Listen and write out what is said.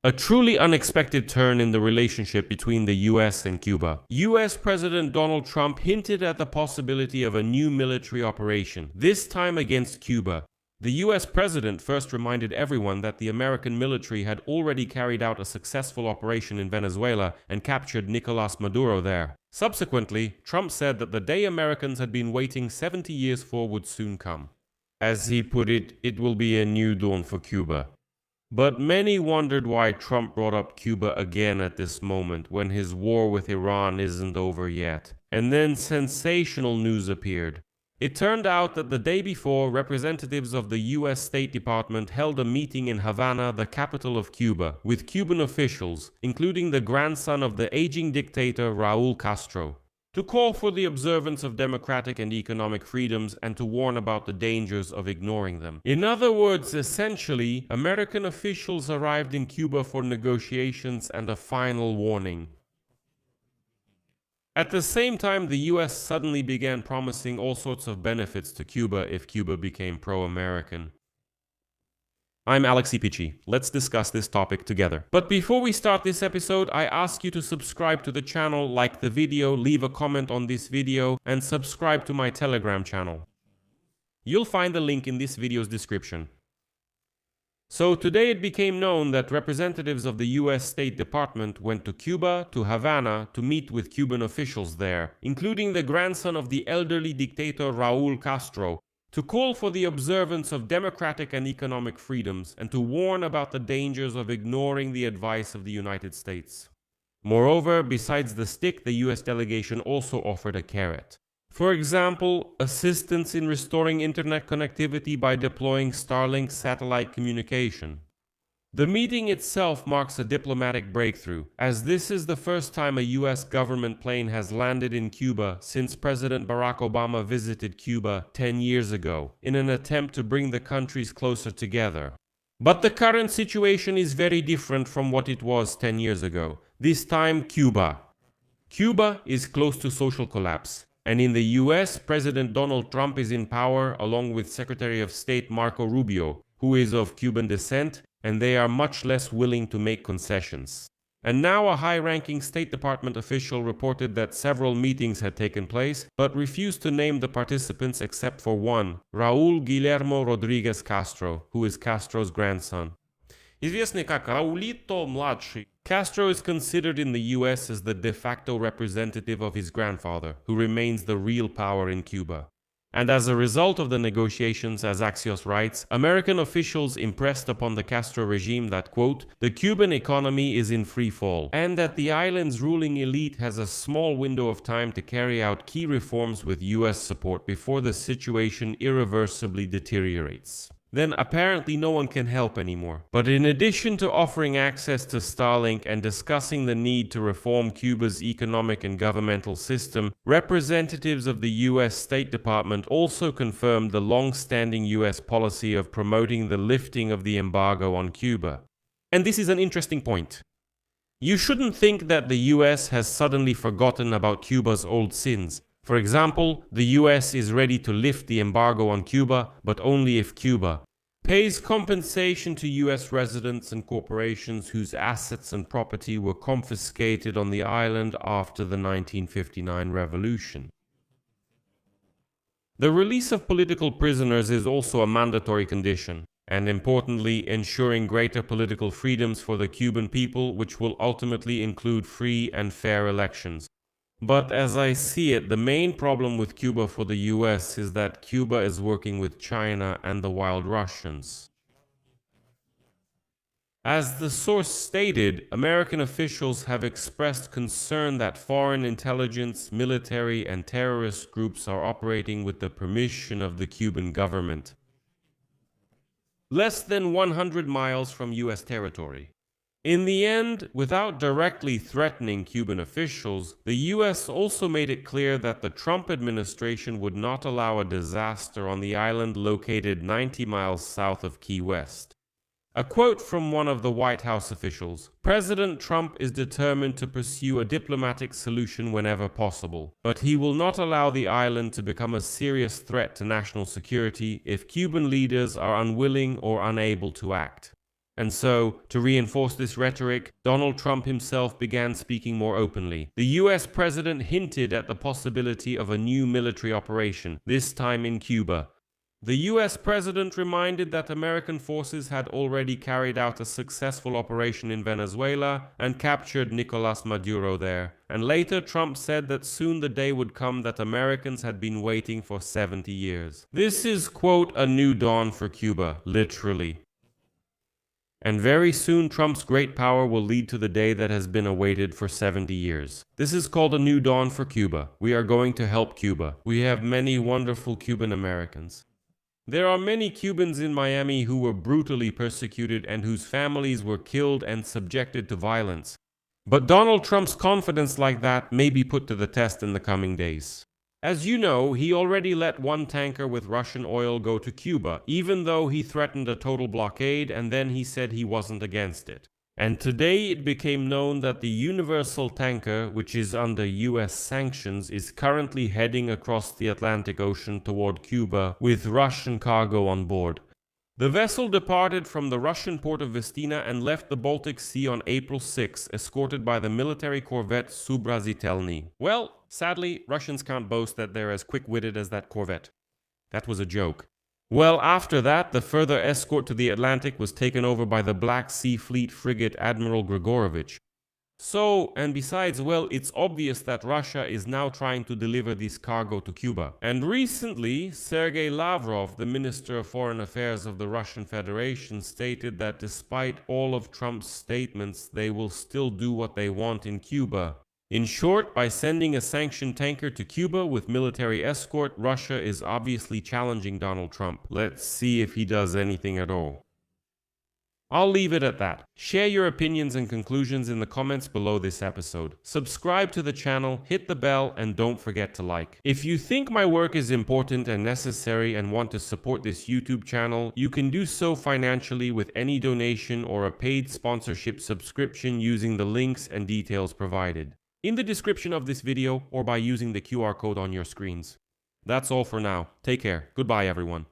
A truly unexpected turn in the relationship between the US and Cuba. US President Donald Trump hinted at the possibility of a new military operation, this time against Cuba. The US president first reminded everyone that the American military had already carried out a successful operation in Venezuela and captured Nicolas Maduro there. Subsequently, Trump said that the day Americans had been waiting 70 years for would soon come. As he put it, it will be a new dawn for Cuba. But many wondered why Trump brought up Cuba again at this moment when his war with Iran isn't over yet. And then sensational news appeared. It turned out that the day before, representatives of the US State Department held a meeting in Havana, the capital of Cuba, with Cuban officials, including the grandson of the aging dictator Raúl Castro, to call for the observance of democratic and economic freedoms and to warn about the dangers of ignoring them. In other words, essentially, American officials arrived in Cuba for negotiations and a final warning. At the same time, the US suddenly began promising all sorts of benefits to Cuba if Cuba became pro-American. I'm Alex Pici. Let's discuss this topic together. But before we start this episode, I ask you to subscribe to the channel, like the video, leave a comment on this video, and subscribe to my Telegram channel. You'll find the link in this video's description. So today it became known that representatives of the US State Department went to Cuba, to Havana, to meet with Cuban officials there, including the grandson of the elderly dictator Raúl Castro, to call for the observance of democratic and economic freedoms and to warn about the dangers of ignoring the advice of the United States. Moreover, besides the stick, the US delegation also offered a carrot. For example, assistance in restoring internet connectivity by deploying Starlink satellite communication. The meeting itself marks a diplomatic breakthrough, as this is the first time a US government plane has landed in Cuba since President Barack Obama visited Cuba 10 years ago, in an attempt to bring the countries closer together. But the current situation is very different from what it was 10 years ago. This time, Cuba. Cuba is close to social collapse. And in the US, President Donald Trump is in power along with Secretary of State Marco Rubio, who is of Cuban descent, and they are much less willing to make concessions. And now a high-ranking State Department official reported that several meetings had taken place, but refused to name the participants except for one, Raúl Guillermo Rodríguez Castro, who is Castro's grandson. Известный как Раулito-младший. Castro is considered in the US as the de facto representative of his grandfather, who remains the real power in Cuba. And as a result of the negotiations, as Axios writes, American officials impressed upon the Castro regime that, quote, the Cuban economy is in free fall, and that the island's ruling elite has a small window of time to carry out key reforms with US support before the situation irreversibly deteriorates. Then apparently no one can help anymore. But in addition to offering access to Starlink and discussing the need to reform Cuba's economic and governmental system, representatives of the US State Department also confirmed the long-standing US policy of promoting the lifting of the embargo on Cuba. And this is an interesting point. You shouldn't think that the US has suddenly forgotten about Cuba's old sins. For example, the US is ready to lift the embargo on Cuba, but only if Cuba pays compensation to US residents and corporations whose assets and property were confiscated on the island after the 1959 revolution. The release of political prisoners is also a mandatory condition, and importantly, ensuring greater political freedoms for the Cuban people, which will ultimately include free and fair elections. But as I see it, the main problem with Cuba for the US is that Cuba is working with China and the Wild Russians. As the source stated, American officials have expressed concern that foreign intelligence, military, and terrorist groups are operating with the permission of the Cuban government, less than 100 miles from US territory. In the end, without directly threatening Cuban officials, the US also made it clear that the Trump administration would not allow a disaster on the island located 90 miles south of Key West. A quote from one of the White House officials: President Trump is determined to pursue a diplomatic solution whenever possible, but he will not allow the island to become a serious threat to national security if Cuban leaders are unwilling or unable to act. And so, to reinforce this rhetoric, Donald Trump himself began speaking more openly. The US president hinted at the possibility of a new military operation, this time in Cuba. The US president reminded that American forces had already carried out a successful operation in Venezuela and captured Nicolas Maduro there. And later Trump said that soon the day would come that Americans had been waiting for 70 years. This is, quote, a new dawn for Cuba, literally. And very soon Trump's great power will lead to the day that has been awaited for 70 years. This is called a new dawn for Cuba. We are going to help Cuba. We have many wonderful Cuban Americans. There are many Cubans in Miami who were brutally persecuted and whose families were killed and subjected to violence. But Donald Trump's confidence like that may be put to the test in the coming days. As you know, he already let one tanker with Russian oil go to Cuba, even though he threatened a total blockade and then he said he wasn't against it. And today it became known that the Universal tanker, which is under US sanctions, is currently heading across the Atlantic Ocean toward Cuba with Russian cargo on board. The vessel departed from the Russian port of Vestina and left the Baltic Sea on April 6, escorted by the military corvette Subrazitelny. Well, sadly, Russians can't boast that they're as quick-witted as that corvette. That was a joke. Well, after that, the further escort to the Atlantic was taken over by the Black Sea Fleet frigate Admiral Grigorovich. So, and besides, well, it's obvious that Russia is now trying to deliver this cargo to Cuba. And recently, Sergei Lavrov, the Minister of Foreign Affairs of the Russian Federation, stated that despite all of Trump's statements, they will still do what they want in Cuba. In short, by sending a sanctioned tanker to Cuba with military escort, Russia is obviously challenging Donald Trump. Let's see if he does anything at all. I'll leave it at that. Share your opinions and conclusions in the comments below this episode. Subscribe to the channel, hit the bell, and don't forget to like. If you think my work is important and necessary and want to support this YouTube channel, you can do so financially with any donation or a paid sponsorship subscription using the links and details provided in the description of this video or by using the QR code on your screens. That's all for now. Take care. Goodbye, everyone.